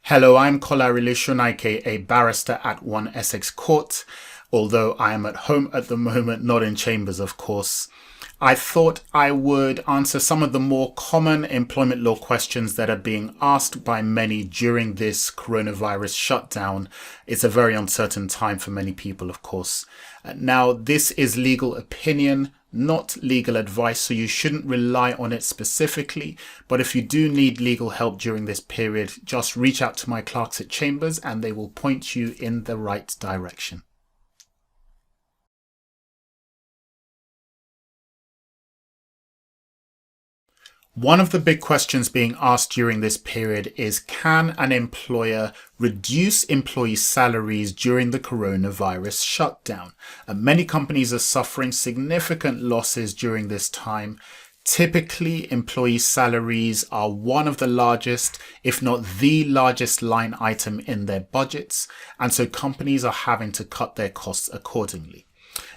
Hello, I'm Kolarele Sonaike, a barrister at 1 Essex Court, although I am at home at the moment, not in chambers, of course. I thought I would answer some of the more common employment law questions that are being asked by many during this coronavirus shutdown. It's a very uncertain time for many people, of course. Now, this is legal opinion, not legal advice, so you shouldn't rely on it specifically. But if you do need legal help during this period, just reach out to my clerks at Chambers and they will point you in the right direction. One of the big questions being asked during this period is, can an employer reduce employee salaries during the coronavirus shutdown? Many companies are suffering significant losses during this time. Typically, employee salaries are one of the largest, if not the largest line item in their budgets, and so companies are having to cut their costs accordingly.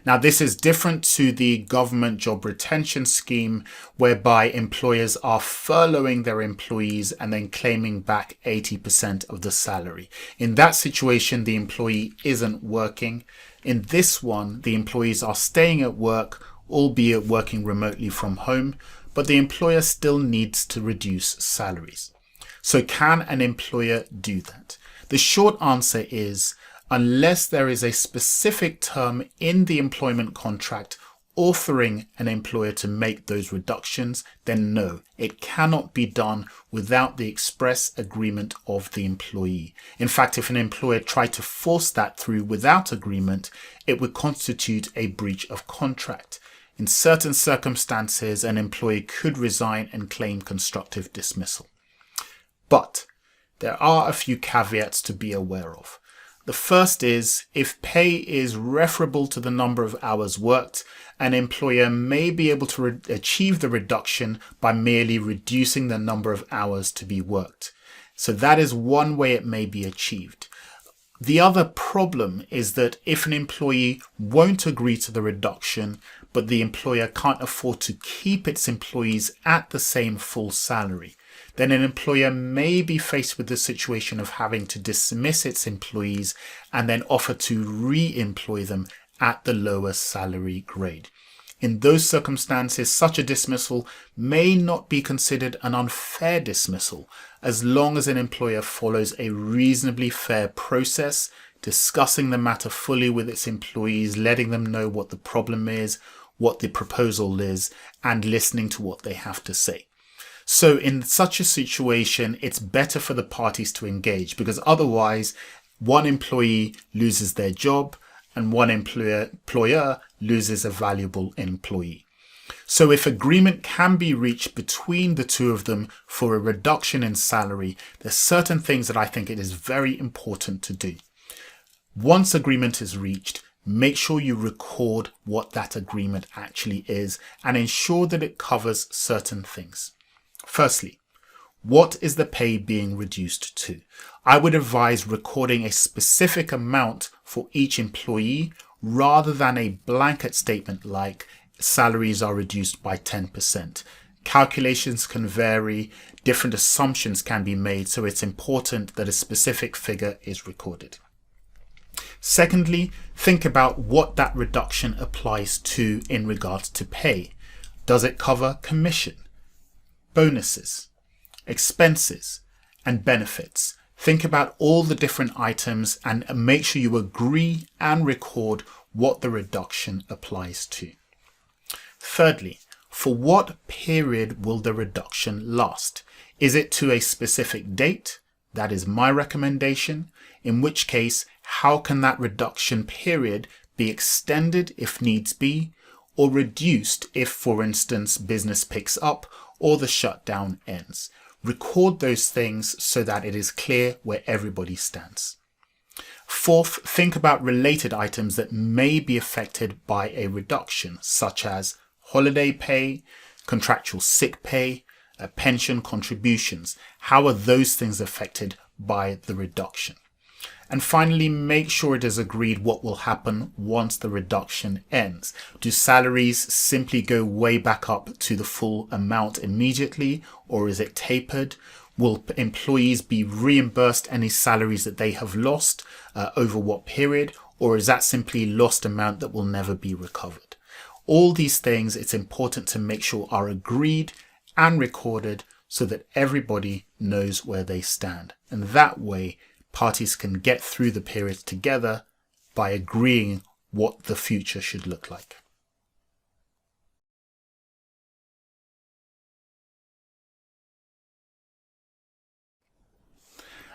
Now, this is different to the government job retention scheme, whereby employers are furloughing their employees and then claiming back 80% of the salary. In that situation, the employee isn't working. In this one, the employees are staying at work, albeit working remotely from home, but the employer still needs to reduce salaries. So can an employer do that? The short answer is, unless there is a specific term in the employment contract authoring an employer to make those reductions, then no, it cannot be done without the express agreement of the employee. In fact, if an employer tried to force that through without agreement, it would constitute a breach of contract. In certain circumstances, an employee could resign and claim constructive dismissal. But there are a few caveats to be aware of. The first is, if pay is referable to the number of hours worked, an employer may be able to achieve the reduction by merely reducing the number of hours to be worked. So that is one way it may be achieved. The other problem is that if an employee won't agree to the reduction, but the employer can't afford to keep its employees at the same full salary, then an employer may be faced with the situation of having to dismiss its employees and then offer to re-employ them at the lower salary grade. In those circumstances, such a dismissal may not be considered an unfair dismissal, as long as an employer follows a reasonably fair process, discussing the matter fully with its employees, letting them know what the problem is, what the proposal is, and listening to what they have to say. So in such a situation, it's better for the parties to engage, because otherwise one employee loses their job and one employer loses a valuable employee. So if agreement can be reached between the two of them for a reduction in salary, there's certain things that I think it is very important to do. Once agreement is reached, make sure you record what that agreement actually is and ensure that it covers certain things. Firstly, what is the pay being reduced to? I would advise recording a specific amount for each employee rather than a blanket statement like salaries are reduced by 10%. Calculations can vary, different assumptions can be made, so it's important that a specific figure is recorded. Secondly, think about what that reduction applies to in regards to pay. Does it cover commission, bonuses, expenses, and benefits? Think about all the different items and make sure you agree and record what the reduction applies to. Thirdly, for what period will the reduction last? Is it to a specific date? That is my recommendation. In which case, how can that reduction period be extended if needs be, or reduced if, for instance, business picks up or the shutdown ends? Record those things so that it is clear where everybody stands. Fourth, think about related items that may be affected by a reduction, such as holiday pay, contractual sick pay, pension contributions. How are those things affected by the reduction? And finally, make sure it is agreed what will happen once the reduction ends. Do salaries simply go way back up to the full amount immediately, or is it tapered? Will employees be reimbursed any salaries that they have lost over what period? Or is that simply lost amount that will never be recovered? All these things, it's important to make sure are agreed and recorded so that everybody knows where they stand. And that way, parties can get through the period together by agreeing what the future should look like.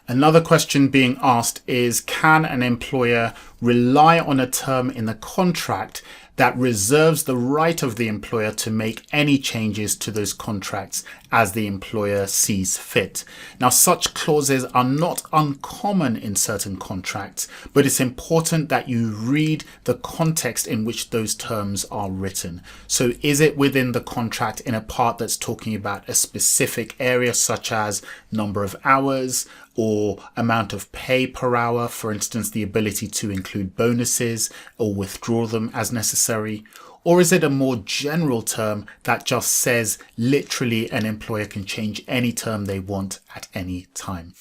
Another question being asked is, can an employer rely on a term in the contract that reserves the right of the employer to make any changes to those contracts as the employer sees fit? Now, such clauses are not uncommon in certain contracts, but it's important that you read the context in which those terms are written. So is it within the contract in a part that's talking about a specific area, such as number of hours or amount of pay per hour, for instance, the ability to include bonuses or withdraw them as necessary? Or is it a more general term that just says literally an employer can change any term they want at any time?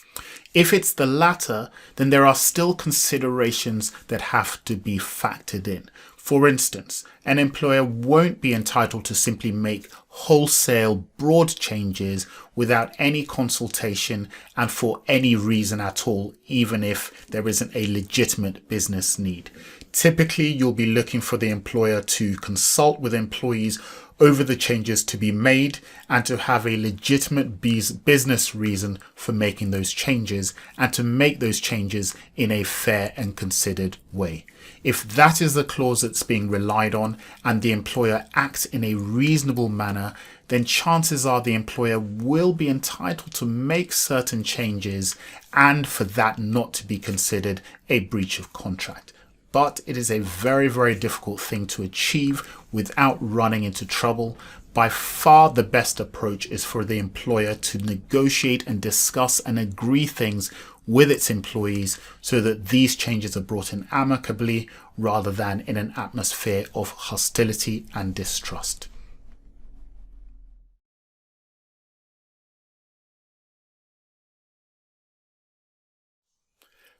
If it's the latter, then there are still considerations that have to be factored in. For instance, an employer won't be entitled to simply make wholesale broad changes without any consultation and for any reason at all, even if there isn't a legitimate business need. Typically, you'll be looking for the employer to consult with employees over the changes to be made and to have a legitimate business reason for making those changes, and to make those changes in a fair and considered way. If that is the clause that's being relied on and the employer acts in a reasonable manner, then chances are the employer will be entitled to make certain changes and for that not to be considered a breach of contract. But it is a very, very difficult thing to achieve without running into trouble. By far the best approach is for the employer to negotiate and discuss and agree things with its employees so that these changes are brought in amicably rather than in an atmosphere of hostility and distrust.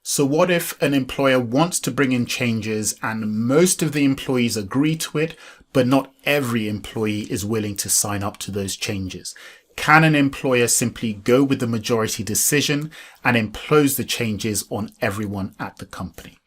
So what if an employer wants to bring in changes and most of the employees agree to it, but not every employee is willing to sign up to those changes? Can an employer simply go with the majority decision and impose the changes on everyone at the company?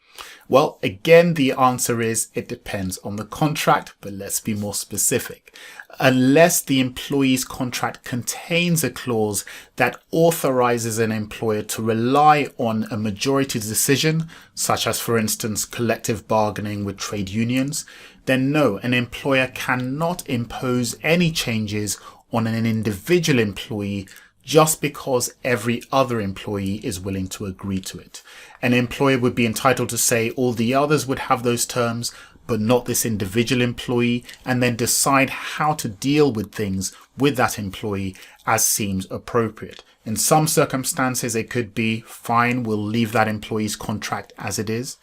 Well, again, the answer is it depends on the contract, but let's be more specific. Unless the employee's contract contains a clause that authorizes an employer to rely on a majority decision, such as, for instance, collective bargaining with trade unions, then no, an employer cannot impose any changes on an individual employee just because every other employee is willing to agree to it. An employer would be entitled to say all the others would have those terms, but not this individual employee, and then decide how to deal with things with that employee as seems appropriate. In some circumstances, it could be, fine, we'll leave that employee's contract as it is.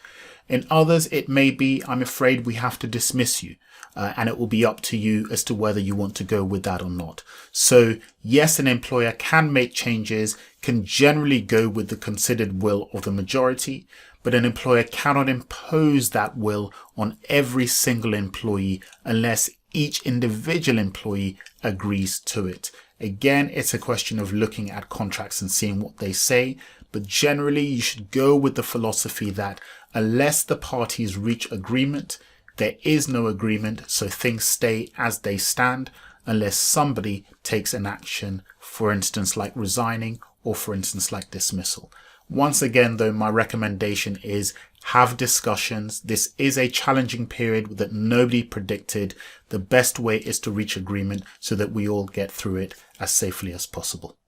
In others, it may be, I'm afraid we have to dismiss you. And it will be up to you as to whether you want to go with that or not. So yes, an employer can make changes, can generally go with the considered will of the majority, but an employer cannot impose that will on every single employee unless each individual employee agrees to it. Again, it's a question of looking at contracts and seeing what they say, but generally you should go with the philosophy that unless the parties reach agreement, there is no agreement, so things stay as they stand unless somebody takes an action, for instance, like resigning, or for instance, like dismissal. Once again, though, my recommendation is have discussions. This is a challenging period that nobody predicted. The best way is to reach agreement so that we all get through it as safely as possible.